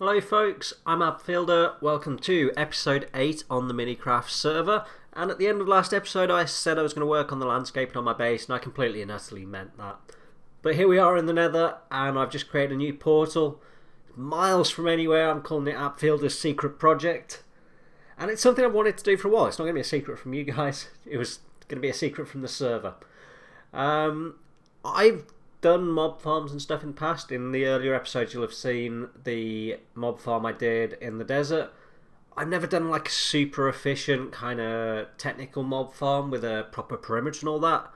Hello folks, I'm Abfielder. Welcome to episode 8 on the Minicraft server. And at the end of the last episode I said I was going to work on the landscaping on my base, and I completely and utterly meant that. But here we are in the nether, and I've just created a new portal. Miles from anywhere. I'm calling it Abfielder's secret project. And it's something I've wanted to do for a while. It's not going to be a secret from you guys. It was going to be a secret from the server. I've done mob farms and stuff in the past. In the earlier episodes you'll have seen the mob farm I did in the desert. I've never done like a super efficient kind of technical mob farm with a proper perimeter and all that.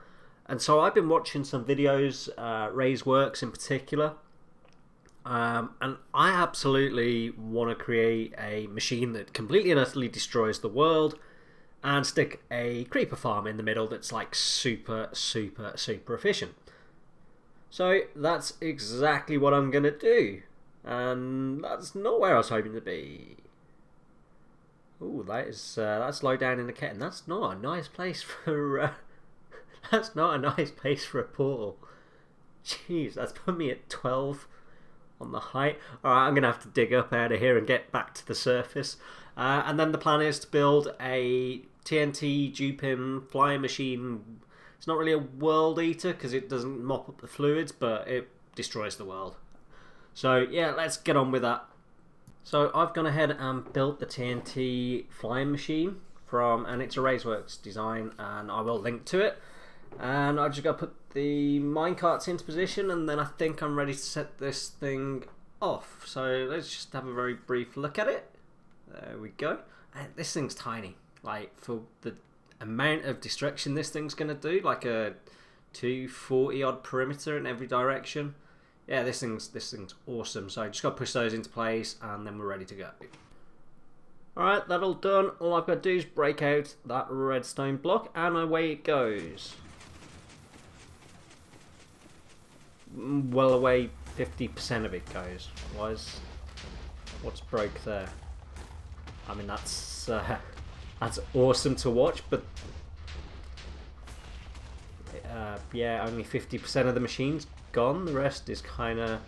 And so I've been watching some videos, Ray's works in particular. And I absolutely want to create a machine that completely and utterly destroys the world and stick a creeper farm in the middle that's like super efficient. So that's exactly what I'm going to do. And that's not where I was hoping to be. Ooh, that's low down in the kitten. That's not a nice place for that's not a nice place for a portal. Jeez, that's put me at 12 on the height. Alright, I'm going to have to dig up out of here and get back to the surface. And then the plan is to build a TNT duper flying machine. It's not really a world eater because it doesn't mop up the fluids, but it destroys the world. So yeah, let's get on with that. So I've gone ahead and built the TNT flying machine and it's a Raceworks design, and I will link to it. And I've just got to put the minecarts into position, and then I think I'm ready to set this thing off. So let's just have a very brief look at it. There we go. And this thing's tiny. Like, for the amount of destruction this thing's going to do, like a 240 odd perimeter in every direction. Yeah, this thing's awesome. So I just got to push those into place, and then we're ready to go. Alright, that all done. All I've got to do is break out that redstone block, and away it goes. Well, away 50% of it goes. What's broke there? I mean, that's awesome to watch, but yeah, only 50% of the machine's gone. The rest is kind of...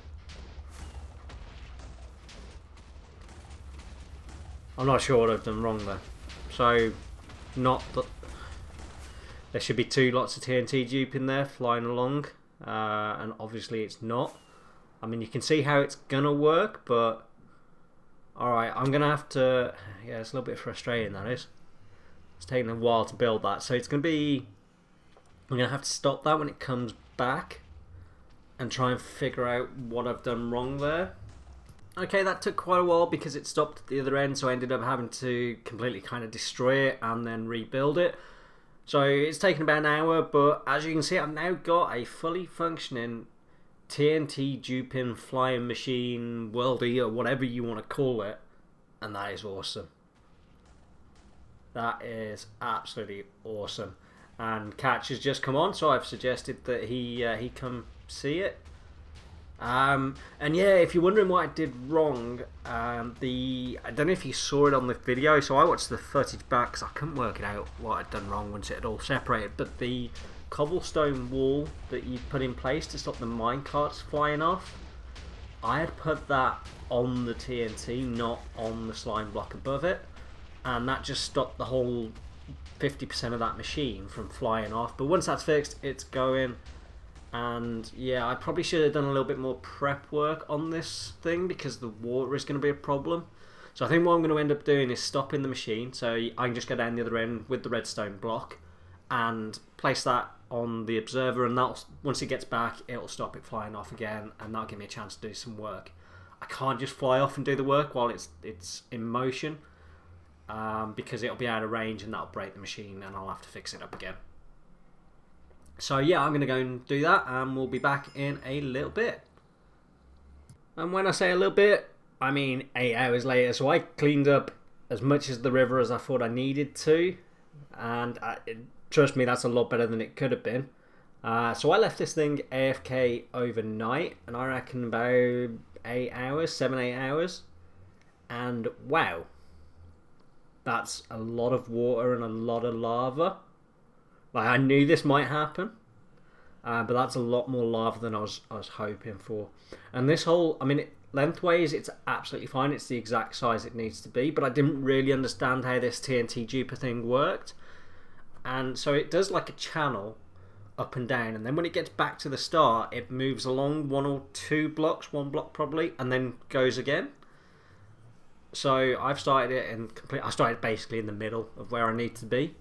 I'm not sure what I've done wrong there. So, not that... There should be 2 lots of TNT dupe in there flying along, and obviously it's not. I mean, you can see how it's gonna work, but... Alright, I'm gonna have to... Yeah, it's a little bit frustrating, that is. It's taking a while to build that, so it's going to be... I'm going to have to stop that when it comes back and try and figure out what I've done wrong there. Okay, that took quite a while because it stopped at the other end, so I ended up having to completely kind of destroy it and then rebuild it. So it's taken about an hour, but as you can see, I've now got a fully functioning TNT duper flying machine, worldy, or whatever you want to call it, and that is awesome. That is absolutely awesome. And Catch has just come on, so I've suggested that he come see it. And yeah, if you're wondering what I did wrong, I don't know if you saw it on the video, so I watched the footage back because I couldn't work it out what I'd done wrong once it had all separated. But the cobblestone wall that you put in place to stop the minecarts flying off, I had put that on the TNT, not on the slime block above it. And that just stopped the whole 50% of that machine from flying off. But once that's fixed, it's going. And yeah, I probably should have done a little bit more prep work on this thing because the water is going to be a problem. So I think what I'm going to end up doing is stopping the machine, so I can just go down the other end with the redstone block and place that on the observer, and that'll, once it gets back, it'll stop it flying off again, and that'll give me a chance to do some work. I can't just fly off and do the work while it's in motion. Because it'll be out of range and that'll break the machine and I'll have to fix it up again. So yeah, I'm going to go and do that, and we'll be back in a little bit. And when I say a little bit, I mean 8 hours later. So I cleaned up as much as the river as I thought I needed to, and trust me, that's a lot better than it could have been. So I left this thing AFK overnight, and I reckon about 8 hours, 7-8 hours, and wow. That's a lot of water and a lot of lava. Like, I knew this might happen. But that's a lot more lava than I was hoping for. And this hole, I mean, lengthways, it's absolutely fine. It's the exact size it needs to be. But I didn't really understand how this TNT duper thing worked. And so it does like a channel up and down, and then when it gets back to the start, it moves along 1 or 2 blocks, 1 block probably, and then goes again. So I've started it and I started basically in the middle of where I need to be.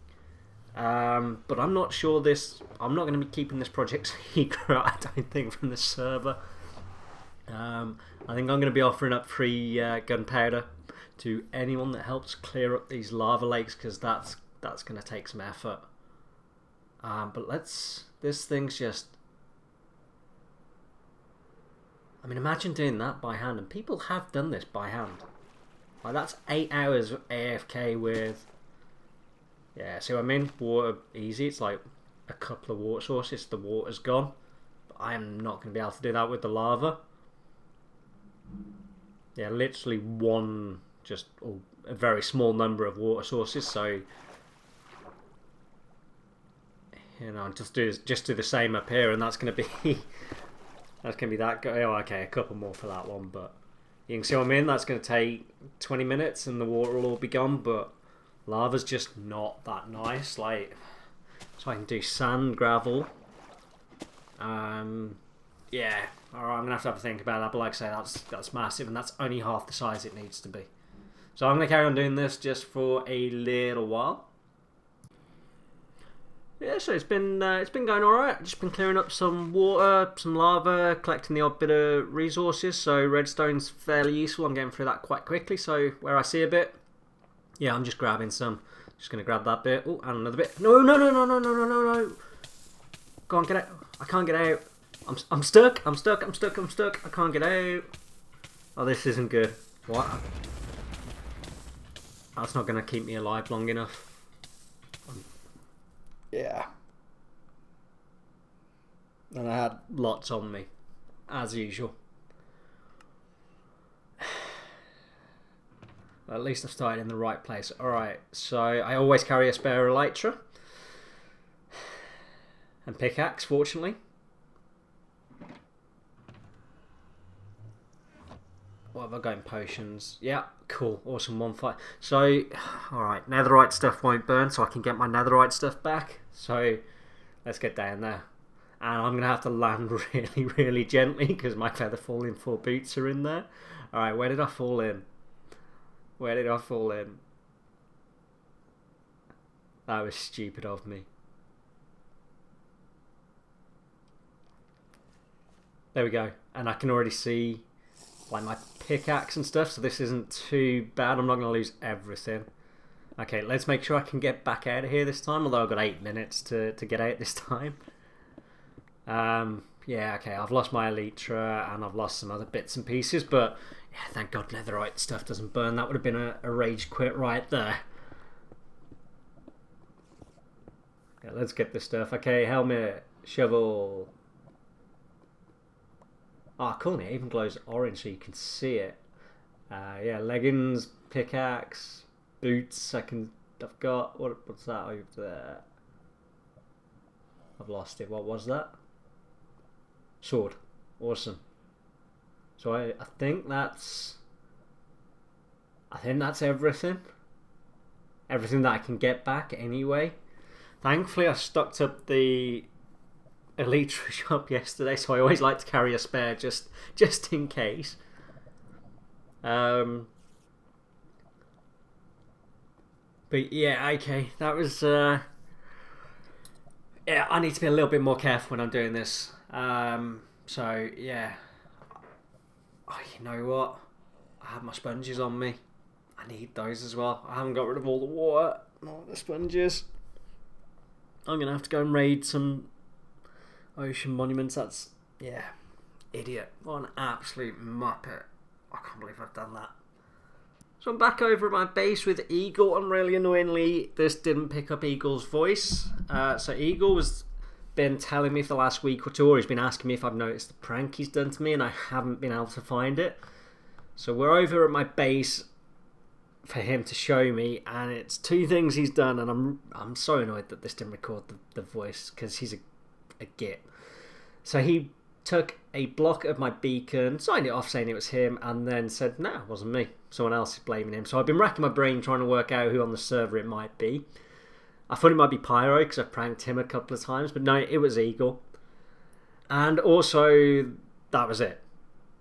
But I'm not sure I'm not going to be keeping this project secret, I don't think, from the server. I think I'm going to be offering up free gunpowder to anyone that helps clear up these lava lakes, because that's going to take some effort. But this thing's just... I mean, imagine doing that by hand, and people have done this by hand. Like, that's 8 hours of AFK with... Yeah, see what I mean? Water, easy. It's like a couple of water sources, the water's gone. But I am not going to be able to do that with the lava. Yeah, literally a very small number of water sources, so... You know, just do the same up here, and that's going to be that. Oh, okay, a couple more for that one, but you can see what I mean. That's going to take 20 minutes, and the water will all be gone. But lava's just not that nice. Like, so I can do sand, gravel. Yeah. All right, I'm gonna have to think about that. But like I say, that's massive, and that's only half the size it needs to be. So I'm gonna carry on doing this just for a little while. Yeah, so it's been going alright. Just been clearing up some water, some lava, collecting the odd bit of resources. So redstone's fairly useful. I'm getting through that quite quickly. So where I see a bit, yeah, I'm just grabbing some. Just gonna grab that bit. Oh, and another bit. No! Go on, get out! I can't get out. I'm stuck. I'm stuck. I can't get out. Oh, this isn't good. What? That's not gonna keep me alive long enough. Yeah. And I had lots on me, as usual. Well, at least I've started in the right place. Alright, so I always carry a spare elytra. And pickaxe, fortunately. What have I got in potions? Yeah, cool, awesome, 1 fight. So, alright, netherite stuff won't burn, so I can get my netherite stuff back. So, let's get down there. And I'm going to have to land really, really gently, because my feather falling 4 boots are in there. Alright, where did I fall in? Where did I fall in? That was stupid of me. There we go. And I can already see like my pickaxe and stuff, so this isn't too bad. I'm not going to lose everything. Okay, let's make sure I can get back out of here this time, although I've got 8 minutes to get out this time. Yeah, okay, I've lost my elytra and I've lost some other bits and pieces, but yeah, thank God netherite stuff doesn't burn. That would have been a rage quit right there. Okay, let's get this stuff. Okay, helmet, shovel. Ah, oh, cool, it even glows orange so you can see it. Yeah, leggings, pickaxe, boots. I've got, what's that over there? I've lost it. What was that? Sword. Awesome. So I think that's everything. Everything that I can get back anyway. Thankfully I stocked up the elytra shop yesterday, so I always like to carry a spare just in case. But yeah, okay, that was yeah, I need to be a little bit more careful when I'm doing this. So yeah, oh, you know what, I have my sponges on me. I need those as well. I haven't got rid of all the water, not the sponges. I'm gonna have to go and raid some ocean monuments. That's, yeah, idiot. What an absolute muppet. I can't believe I've done that. So I'm back over at my base with Eagle, and really annoyingly this didn't pick up Eagle's voice. So Eagle has been telling me for the last week or two, or he's been asking me if I've noticed the prank he's done to me, and I haven't been able to find it. So we're over at my base for him to show me, and it's 2 things he's done, and I'm so annoyed that this didn't record the voice, because he's a git. So he took a block of my beacon, signed it off saying it was him, and then said, no, it wasn't me. Someone else is blaming him. So I've been racking my brain trying to work out who on the server it might be. I thought it might be Pyro because I pranked him a couple of times, but no, it was Eagle. And also, that was it.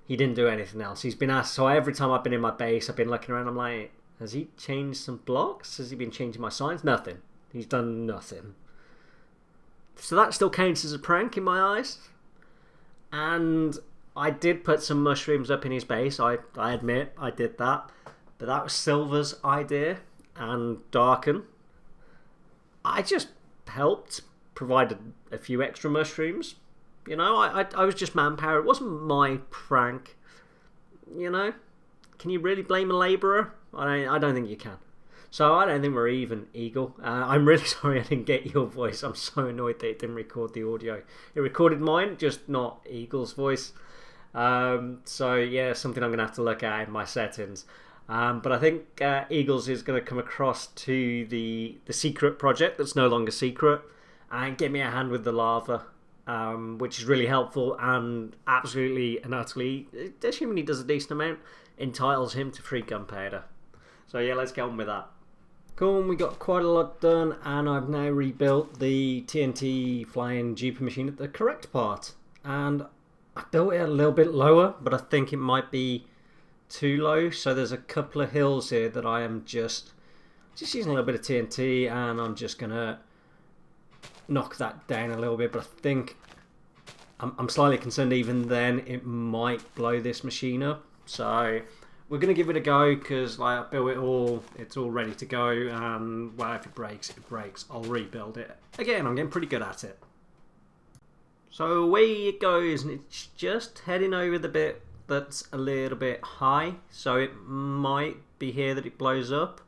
He didn't do anything else. He's been asked, so every time I've been in my base, I've been looking around, I'm like, has he changed some blocks? Has he been changing my signs? Nothing. He's done nothing. So that still counts as a prank in my eyes. And I did put some mushrooms up in his base. I admit I did that. But that was Silver's idea. And Darken. I just helped, provided a few extra mushrooms. You know, I was just manpower. It wasn't my prank. You know, can you really blame a labourer? I don't think you can. So I don't think we're even, Eagle. I'm really sorry I didn't get your voice. I'm so annoyed that it didn't record the audio. It recorded mine, just not Eagle's voice. So yeah, something I'm going to have to look at in my settings. But I think Eagles is going to come across to the secret project that's no longer secret and get me a hand with the lava, which is really helpful and absolutely and utterly, assuming he does a decent amount, entitles him to free gunpowder. So yeah, let's get on with that. Cool, we got quite a lot done, and I've now rebuilt the TNT flying duper machine at the correct part. And I built it a little bit lower, but I think it might be too low. So there's a couple of hills here that I am just using a little bit of TNT, and I'm just gonna knock that down a little bit. But I think I'm slightly concerned even then it might blow this machine up. So we're going to give it a go because like, I built it all, it's all ready to go, and well, if it breaks, it breaks. I'll rebuild it. Again, I'm getting pretty good at it. So away it goes, and it's just heading over the bit that's a little bit high, so it might be here that it blows up.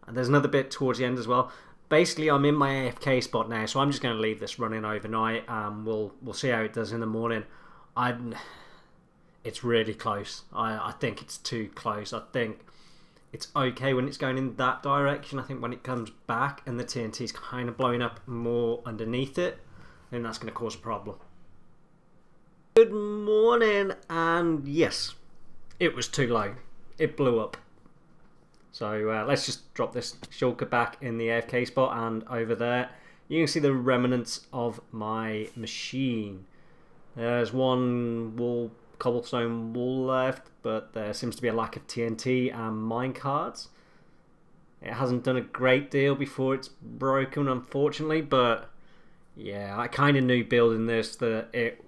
And there's another bit towards the end as well. Basically, I'm in my AFK spot now, so I'm just going to leave this running overnight, and we'll see how it does in the morning. It's really close. I think it's too close. I think it's okay when it's going in that direction. I think when it comes back and the TNT is kind of blowing up more underneath it, then that's going to cause a problem. Good morning, and yes, it was too low. It blew up. So let's just drop this shulker back in the AFK spot, and over there you can see the remnants of my machine. There's one cobblestone wall left, but there seems to be a lack of TNT and minecarts. It hasn't done a great deal before it's broken, unfortunately, but yeah, I kind of knew building this that it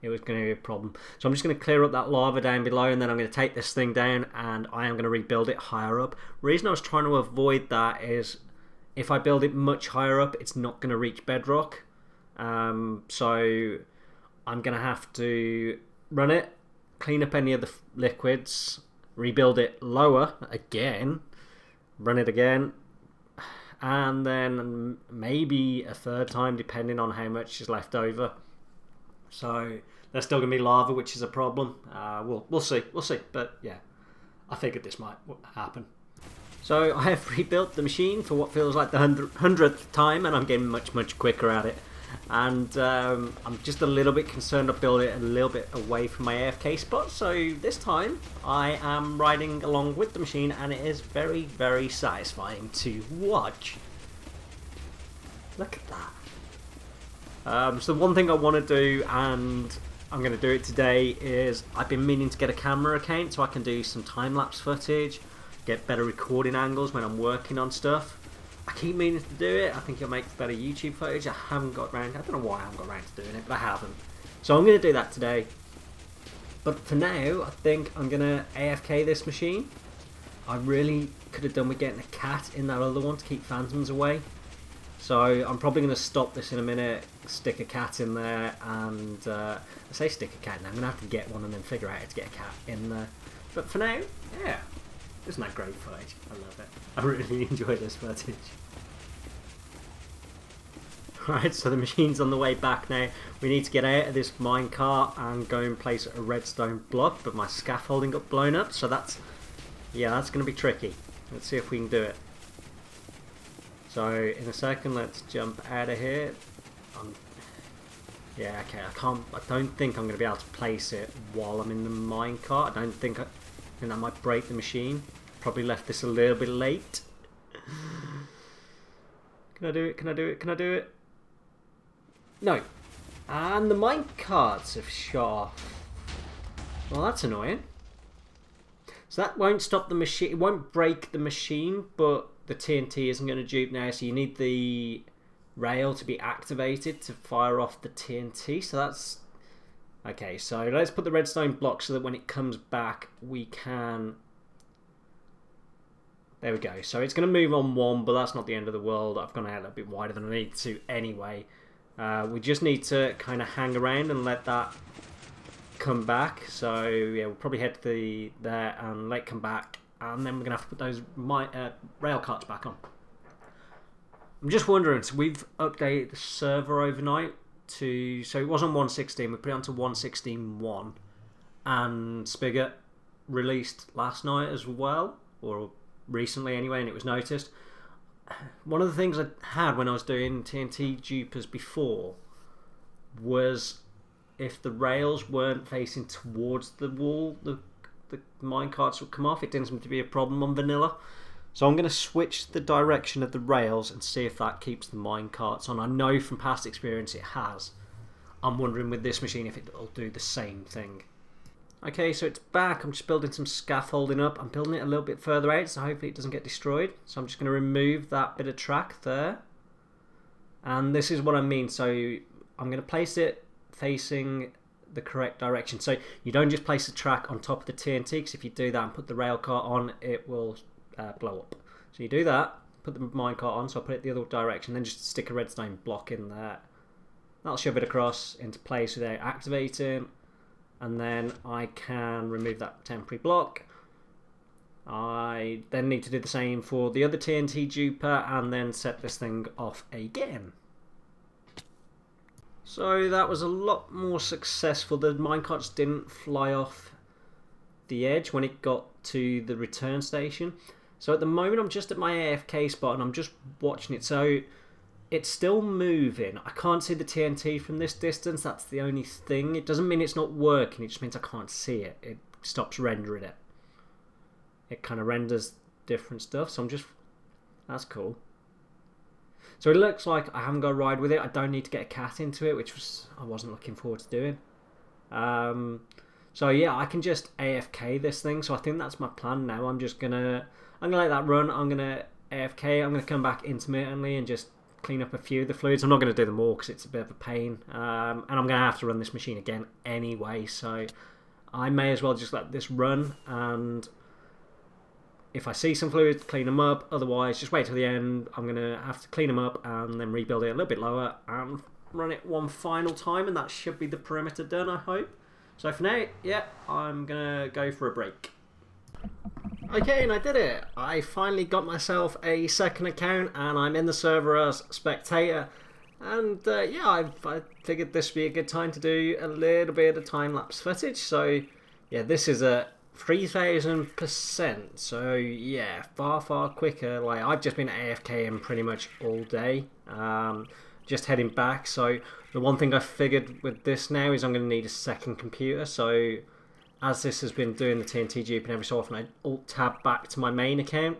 was going to be a problem. So I'm just going to clear up that lava down below, and then I'm going to take this thing down, and I am going to rebuild it higher up. The reason I was trying to avoid that is if I build it much higher up, it's not going to reach bedrock. So I'm going to have to run it, clean up any of the liquids, rebuild it lower again, run it again, and then maybe a third time depending on how much is left over. So there's still going to be lava, which is a problem. We'll see, but yeah, I figured this might happen. So I have rebuilt the machine for what feels like the 100th time, and I'm getting much quicker at it. And I'm just a little bit concerned I built it a little bit away from my AFK spot, so this time I am riding along with the machine, and it is very satisfying to watch. Look at that. So one thing I want to do, and I'm going to do it today, is I've been meaning to get a camera account so I can do some time-lapse footage, get better recording angles when I'm working on stuff. I keep meaning to do it. I think it'll make better YouTube footage. I haven't got around. I don't know why I haven't got around to doing it, but I haven't. So I'm going to do that today. But for now, I think I'm going to AFK this machine. I really could have done with getting a cat in that other one to keep phantoms away. So I'm probably going to stop this in a minute, stick a cat in there, and I say stick a cat now. I'm going to have to get one and then figure out how to get a cat in there. But for now, yeah. Isn't that great footage? I love it. I really enjoy this footage. Right, so the machine's on the way back now. We need to get out of this minecart and go and place a redstone block, but my scaffolding got blown up, so that's going to be tricky. Let's see if we can do it. So in a second, let's jump out of here. Yeah, okay, I don't think I'm going to be able to place it while I'm in the minecart. I think that might break the machine. Probably left this a little bit late. Can I do it? Can I do it? Can I do it? No. And the minecarts have shut off. Well, that's annoying. So that won't stop the machine. It won't break the machine, but the TNT isn't going to dupe now. So you need the rail to be activated to fire off the TNT. So that's okay. So let's put the redstone block so that when it comes back, we can. There we go. So it's going to move on one, but that's not the end of the world. I've gone out a little bit wider than I need to anyway. We just need to kind of hang around and let that come back. So yeah, we'll probably head to there and let it come back, and then we're gonna have to put those rail carts back on. I'm just wondering, so we've updated the server overnight to, so it was on 1.16, we put it onto 1.16.1, and Spigot released last night as well, or recently anyway, and it was noticed. One of the things I had when I was doing TNT dupers before was if the rails weren't facing towards the wall, the minecarts would come off. It didn't seem to be a problem on vanilla. So I'm going to switch the direction of the rails and see if that keeps the minecarts on. I know from past experience it has. I'm wondering with this machine if it'll do the same thing. Okay, so it's back. I'm just building some scaffolding up. I'm building it a little bit further out, so hopefully it doesn't get destroyed. So I'm just going to remove that bit of track there. And this is what I mean. So I'm going to place it facing the correct direction. So you don't just place the track on top of the TNT, because if you do that and put the rail cart on, it will blow up. So you do that, put the minecart on, so I put it the other direction, then just stick a redstone block in there. That'll shove it across into place without activating, and then I can remove that temporary block. I then need to do the same for the other TNT duper and then set this thing off again. So that was a lot more successful. The minecarts didn't fly off the edge when it got to the return station. So at the moment I'm just at my AFK spot and I'm just watching it. So it's still moving. I can't see the TNT from this distance. That's the only thing. It doesn't mean it's not working. It just means I can't see it. It stops rendering it. It kind of renders different stuff. So I'm just... That's cool. So it looks like I haven't got a ride with it. I don't need to get a cat into it, which I wasn't looking forward to doing. So yeah, I can just AFK this thing. So I think that's my plan now. I'm gonna let that run. I'm gonna AFK. I'm gonna come back intermittently and just clean up a few of the fluids. I'm not gonna do them all because it's a bit of a pain. And I'm gonna have to run this machine again anyway. So I may as well just let this run, and if I see some fluids, clean them up. Otherwise, just wait till the end. I'm going to have to clean them up and then rebuild it a little bit lower and run it one final time, and that should be the perimeter done, I hope. So for now, yeah, I'm going to go for a break. Okay, and I did it. I finally got myself a second account, and I'm in the server as spectator. And yeah, I figured this would be a good time to do a little bit of time-lapse footage. So yeah, this is a 3000%, so yeah, far quicker. Like, I've just been AFKing pretty much all day, just heading back. So the one thing I figured with this now is I'm going to need a second computer. So as this has been doing the TNT dupe, and every so often I alt tab back to my main account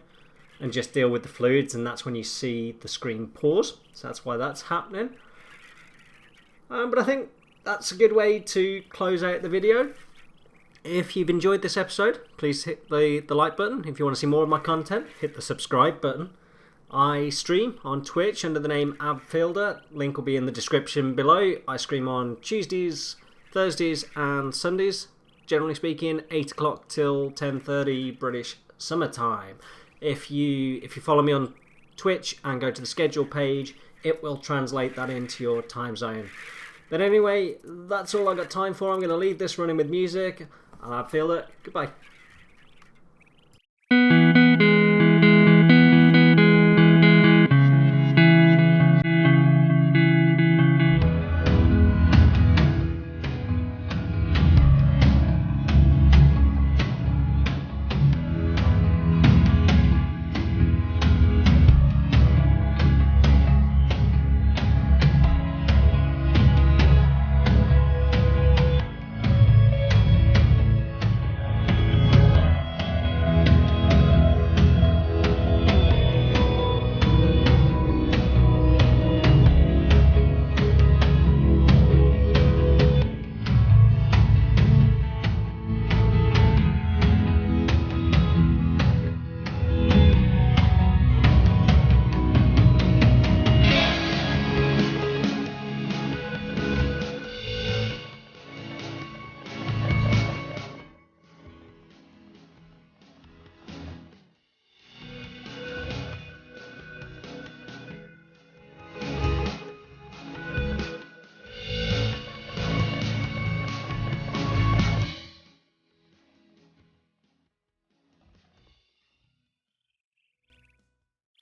and just deal with the fluids, and that's when you see the screen pause. So that's why that's happening. But I think that's a good way to close out the video. If you've enjoyed this episode, please hit the like button. If you want to see more of my content, hit the subscribe button. I stream on Twitch under the name Abfielder. Link will be in the description below. I stream on Tuesdays, Thursdays and Sundays. Generally speaking, 8 o'clock till 10:30 British summertime. If you follow me on Twitch and go to the schedule page, it will translate that into your time zone. But anyway, that's all I've got time for. I'm going to leave this running with music. And I feel it. Goodbye.